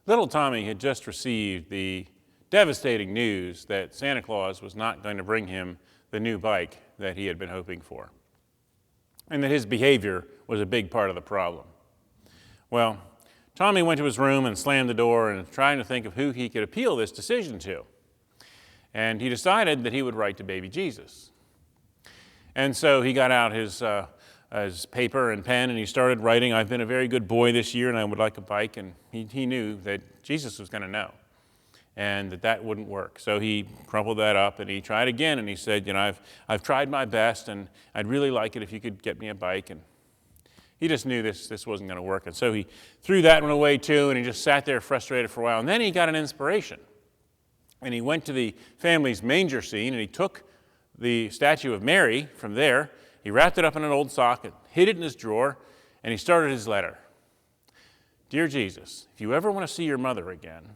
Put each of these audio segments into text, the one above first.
Little Tommy had just received the devastating news that Santa Claus was not going to bring him the new bike that he had been hoping for, and that his behavior was a big part of the problem. Well, Tommy went to his room and slammed the door and trying to think of who he could appeal this decision to. And he decided that he would write to baby Jesus. And so he got out his paper and pen and he started writing, "I've been a very good boy this year and I would like a bike." And he knew that Jesus was going to know and that wouldn't work. So he crumpled that up and he tried again and he said, I've tried my best and I'd really like it if you could get me a bike. And he just knew this wasn't going to work. And so he threw that one away too and he just sat there frustrated for a while. And then he got an inspiration. And he went to the family's manger scene and he took the statue of Mary from there. He wrapped it up in an old sock and hid it in his drawer, and he started his letter. "Dear Jesus, if you ever want to see your mother again."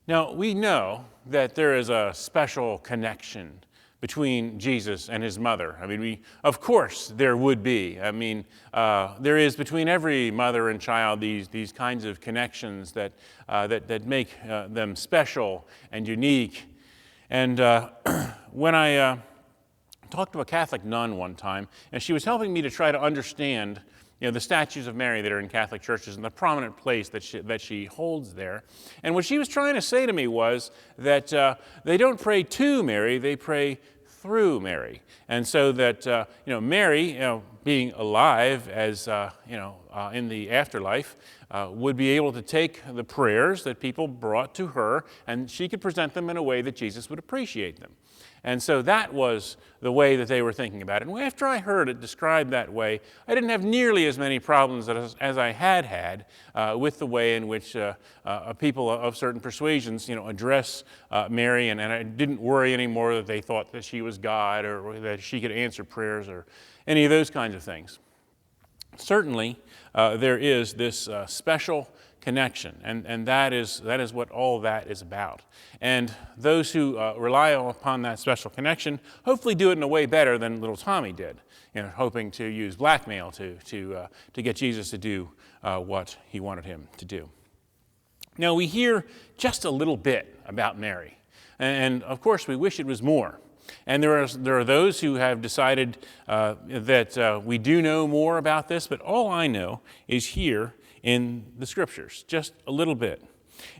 Now, we know that there is a special connection between Jesus and his mother. I mean, of course there would be. I mean, there is between every mother and child these kinds of connections that make them special and unique. And when I talked to a Catholic nun one time, and she was helping me to try to understand the statues of Mary that are in Catholic churches and the prominent place that she holds there. And what she was trying to say to me was that they don't pray to Mary, they pray through Mary. And so that, Mary, being alive as, in the afterlife, would be able to take the prayers that people brought to her and she could present them in a way that Jesus would appreciate them. And so that was the way that they were thinking about it. And after I heard it described that way, I didn't have nearly as many problems as I had with the way in which people of certain persuasions, address Mary. And I didn't worry anymore that they thought that she was God or that she could answer prayers or any of those kinds of things. Certainly, there is this special connection, and that is what all that is about. And those who rely upon that special connection hopefully do it in a way better than little Tommy did, hoping to use blackmail to get Jesus to do what he wanted him to do. Now, we hear just a little bit about Mary, and of course we wish it was more. And there are those who have decided that we do know more about this, but all I know is here in the Scriptures, just a little bit.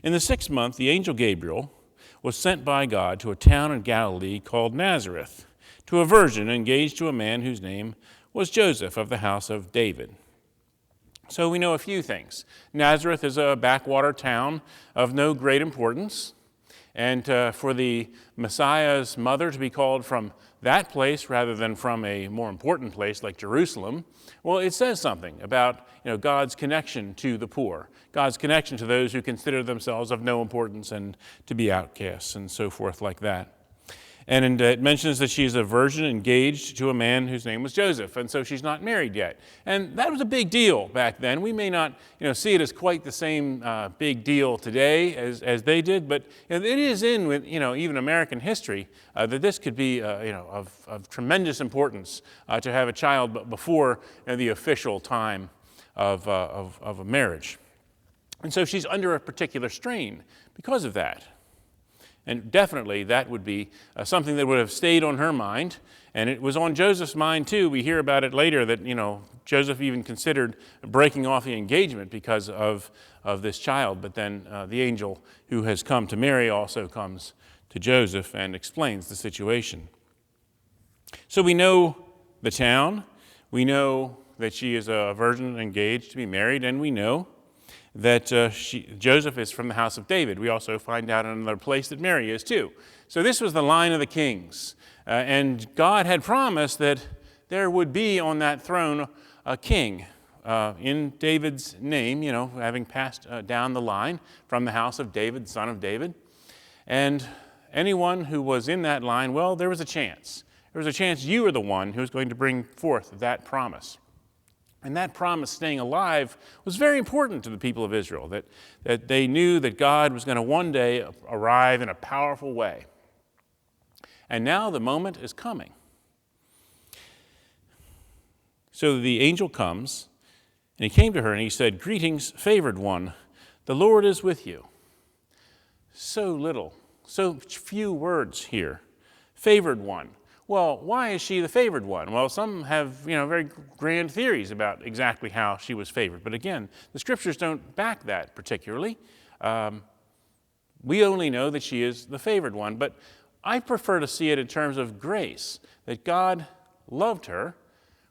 In the 6th month, the angel Gabriel was sent by God to a town in Galilee called Nazareth, to a virgin engaged to a man whose name was Joseph of the house of David. So we know a few things. Nazareth is a backwater town of no great importance. And for the Messiah's mother to be called from that place rather than from a more important place like Jerusalem, well, it says something about God's connection to the poor, God's connection to those who consider themselves of no importance and to be outcasts and so forth like that. And it mentions that she is a virgin engaged to a man whose name was Joseph, and so she's not married yet. And that was a big deal back then. We may not see it as quite the same big deal today as they did, but it is in even American history that this could be of tremendous importance to have a child before the official time of a marriage. And so she's under a particular strain because of that. And definitely that would be something that would have stayed on her mind. And it was on Joseph's mind too. We hear about it later that, Joseph even considered breaking off the engagement because of this child. But then the angel who has come to Mary also comes to Joseph and explains the situation. So we know the town. We know that she is a virgin engaged to be married. And we know that Joseph is from the house of David. We also find out in another place that Mary is too. So this was the line of the kings. And God had promised that there would be on that throne a king in David's name, having passed down the line from the house of David, son of David. And anyone who was in that line, well, there was a chance. There was a chance you were the one who was going to bring forth that promise. And that promise staying alive was very important to the people of Israel, that they knew that God was going to one day arrive in a powerful way. And now the moment is coming. So the angel comes, And he came to her and he said, "Greetings, favored one, the Lord is with you." So little, so few words here. Favored one. Well, why is she the favored one? Well, some have, very grand theories about exactly how she was favored. But again, the scriptures don't back that particularly. We only know that she is the favored one. But I prefer to see it in terms of grace, that God loved her,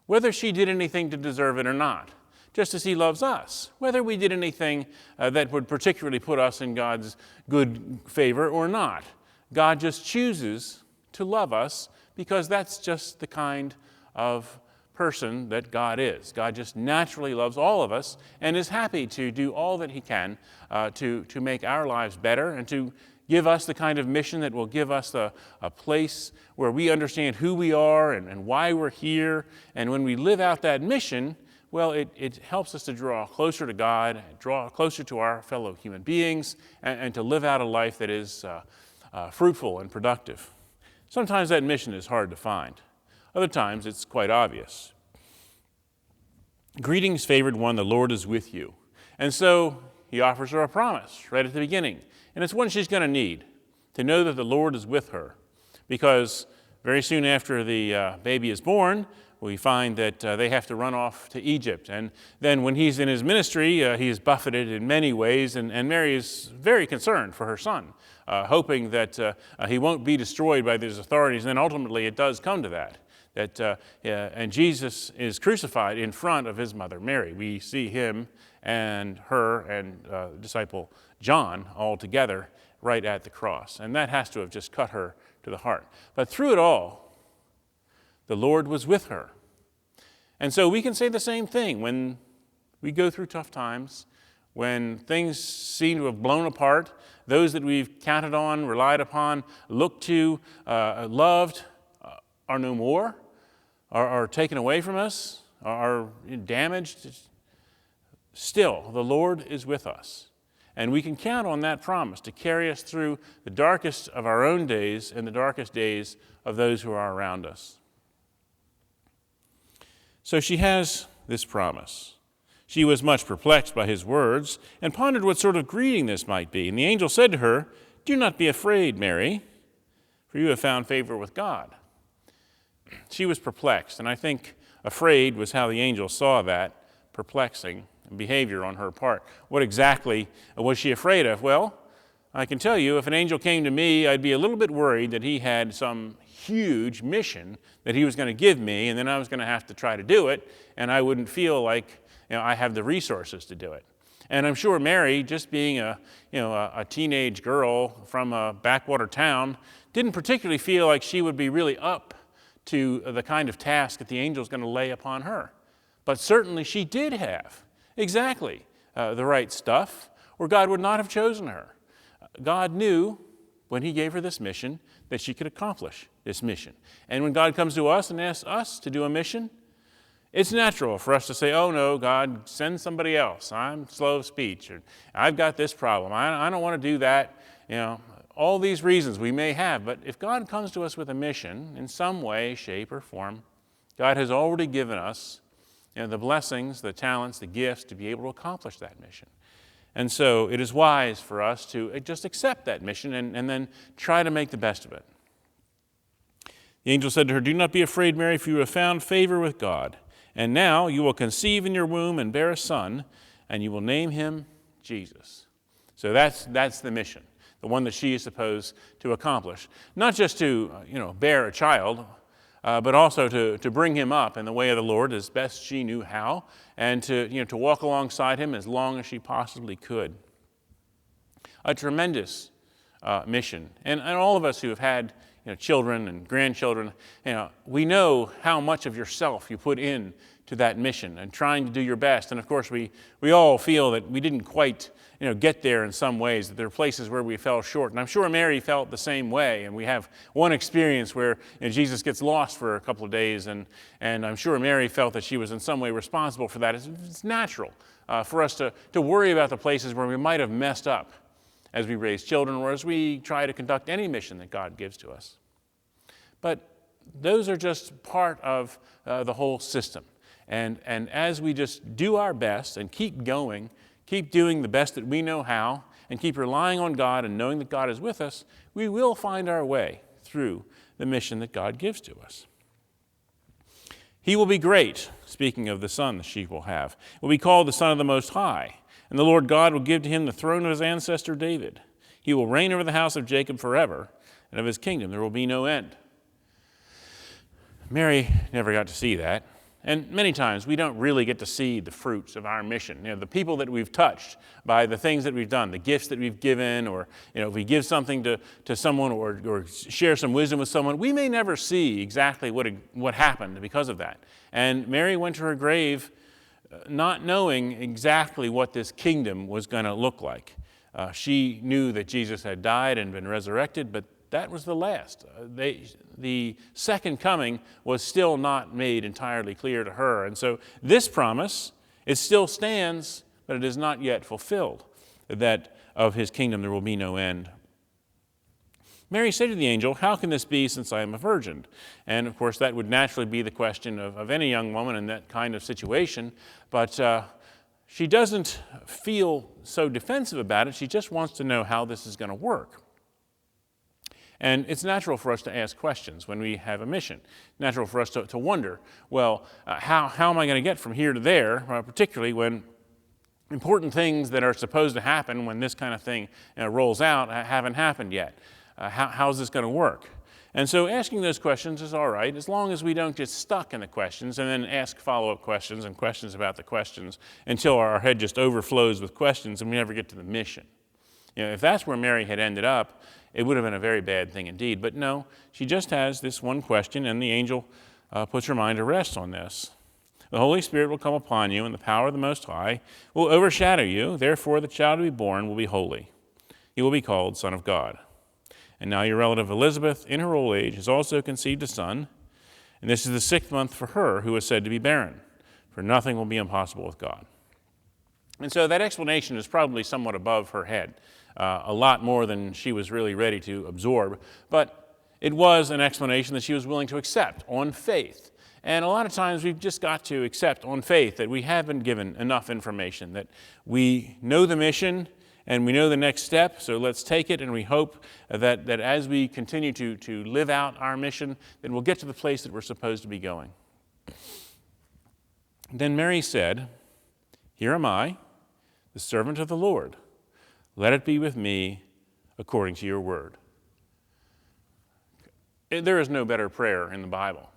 whether she did anything to deserve it or not, just as he loves us, whether we did anything that would particularly put us in God's good favor or not. God just chooses to love us because that's just the kind of person that God is. God just naturally loves all of us and is happy to do all that he can to make our lives better and to give us the kind of mission that will give us a place where we understand who we are and why we're here. And when we live out that mission, well, it helps us to draw closer to God, draw closer to our fellow human beings, and to live out a life that is fruitful and productive. Sometimes that mission is hard to find. Other times it's quite obvious. Greetings, favored one, the Lord is with you. And so he offers her a promise right at the beginning. And it's one she's going to need, to know that the Lord is with her. Because very soon after the baby is born, we find that they have to run off to Egypt. And then when he's in his ministry, he is buffeted in many ways, and Mary is very concerned for her son, hoping that he won't be destroyed by these authorities. And then ultimately it does come to that. And Jesus is crucified in front of his mother Mary. We see him and her and disciple John all together right at the cross. And that has to have just cut her to the heart. But through it all, the Lord was with her. And so we can say the same thing when we go through tough times, when things seem to have blown apart, those that we've counted on, relied upon, looked to, loved, are no more, are taken away from us, are damaged. Still, the Lord is with us. And we can count on that promise to carry us through the darkest of our own days and the darkest days of those who are around us. So she has this promise. She was much perplexed by his words and pondered what sort of greeting this might be. And the angel said to her, "Do not be afraid, Mary, for you have found favor with God." She was perplexed, and I think afraid was how the angel saw that perplexing behavior on her part. What exactly was she afraid of? Well, I can tell you, if an angel came to me, I'd be a little bit worried that he had some huge mission that he was going to give me, and then I was going to have to try to do it, and I wouldn't feel like I have the resources to do it. And I'm sure Mary, just being a teenage girl from a backwater town, didn't particularly feel like she would be really up to the kind of task that the angel is going to lay upon her. But certainly she did have exactly the right stuff, or God would not have chosen her. God knew when he gave her this mission that she could accomplish this mission. And when God comes to us and asks us to do a mission, it's natural for us to say, "Oh no, God, send somebody else. I'm slow of speech, or I've got this problem. I don't want to do that." All these reasons we may have. But if God comes to us with a mission in some way, shape, or form, God has already given us the blessings, the talents, the gifts to be able to accomplish that mission. And so it is wise for us to just accept that mission and then try to make the best of it. The angel said to her, "Do not be afraid, Mary, for you have found favor with God. And now you will conceive in your womb and bear a son, and you will name him Jesus." So that's the mission, the one that she is supposed to accomplish. Not just to bear a child, but also to bring him up in the way of the Lord as best she knew how, and to walk alongside him as long as she possibly could. A tremendous mission. And all of us who have had children and grandchildren, we know how much of yourself you put in to that mission and trying to do your best. And of course, we all feel that we didn't quite get there in some ways, that there are places where we fell short. And I'm sure Mary felt the same way. And we have one experience where Jesus gets lost for a couple of days, and I'm sure Mary felt that she was in some way responsible for that. It's natural for us to worry about the places where we might have messed up as we raise children or as we try to conduct any mission that God gives to us. But those are just part of the whole system. And as we just do our best and keep going, keep doing the best that we know how, and keep relying on God and knowing that God is with us, we will find our way through the mission that God gives to us. He will be great, speaking of the son that she will have. Will be called the Son of the Most High, and the Lord God will give to him the throne of his ancestor David. He will reign over the house of Jacob forever, and of his kingdom there will be no end. Mary never got to see that. And many times we don't really get to see the fruits of our mission. The people that we've touched by the things that we've done, the gifts that we've given, or if we give something to someone or share some wisdom with someone, we may never see exactly what happened because of that. And Mary went to her grave not knowing exactly what this kingdom was going to look like. She knew that Jesus had died and been resurrected, but that was the last. The second coming was still not made entirely clear to her. And so this promise, it still stands, but it is not yet fulfilled, that of his kingdom there will be no end. Mary said to the angel, "How can this be since I am a virgin?" And of course that would naturally be the question of any young woman in that kind of situation. But she doesn't feel so defensive about it. She just wants to know how this is going to work. And it's natural for us to ask questions when we have a mission. Natural for us to wonder, well, how am I going to get from here to there, particularly when important things that are supposed to happen when this kind of thing rolls out haven't happened yet. How's this going to work? And so asking those questions is all right, as long as we don't get stuck in the questions and then ask follow-up questions and questions about the questions until our head just overflows with questions and we never get to the mission. If that's where Mary had ended up, it would have been a very bad thing indeed. But no, she just has this one question, and the angel puts her mind to rest on this. The Holy Spirit will come upon you, and the power of the Most High will overshadow you. Therefore, the child to be born will be holy. He will be called Son of God. And now your relative Elizabeth, in her old age, has also conceived a son, and this is the 6th month for her who is said to be barren, for nothing will be impossible with God. And so that explanation is probably somewhat above her head. A lot more than she was really ready to absorb, but it was an explanation that she was willing to accept on faith. And a lot of times we've just got to accept on faith that we have been given enough information, that we know the mission and we know the next step, so let's take it, and we hope that as we continue to live out our mission, then we'll get to the place that we're supposed to be going. Then Mary said, "Here am I, the servant of the Lord. Let it be with me according to your word." There is no better prayer in the Bible.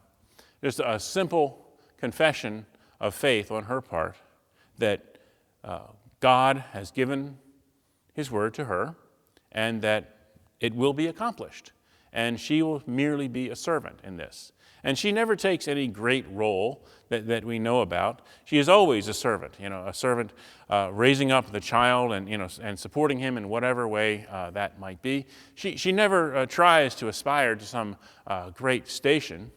Just a simple confession of faith on her part that God has given his word to her and that it will be accomplished. And she will merely be a servant in this. And she never takes any great role that we know about. She is always a servant, a servant raising up the child and supporting him in whatever way that might be. She never tries to aspire to some great station,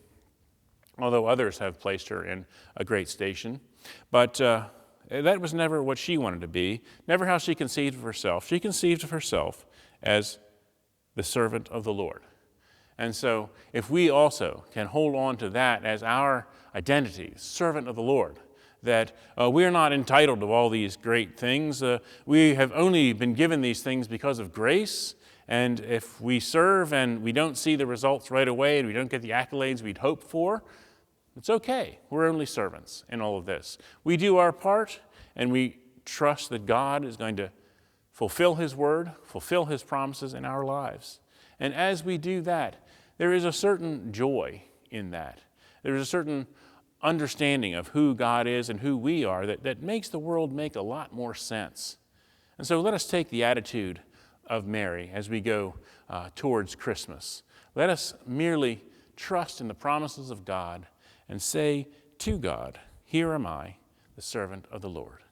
although others have placed her in a great station. But that was never what she wanted to be, never how she conceived of herself. She conceived of herself as the servant of the Lord. And so if we also can hold on to that as our identity, servant of the Lord, that we are not entitled to all these great things. We have only been given these things because of grace. And if we serve and we don't see the results right away and we don't get the accolades we'd hoped for, it's okay. We're only servants in all of this. We do our part and we trust that God is going to fulfill his word, fulfill his promises in our lives. And as we do that, there is a certain joy in that. There is a certain understanding of who God is and who we are that makes the world make a lot more sense. And so let us take the attitude of Mary as we go towards Christmas. Let us merely trust in the promises of God and say to God, "Here am I, the servant of the Lord."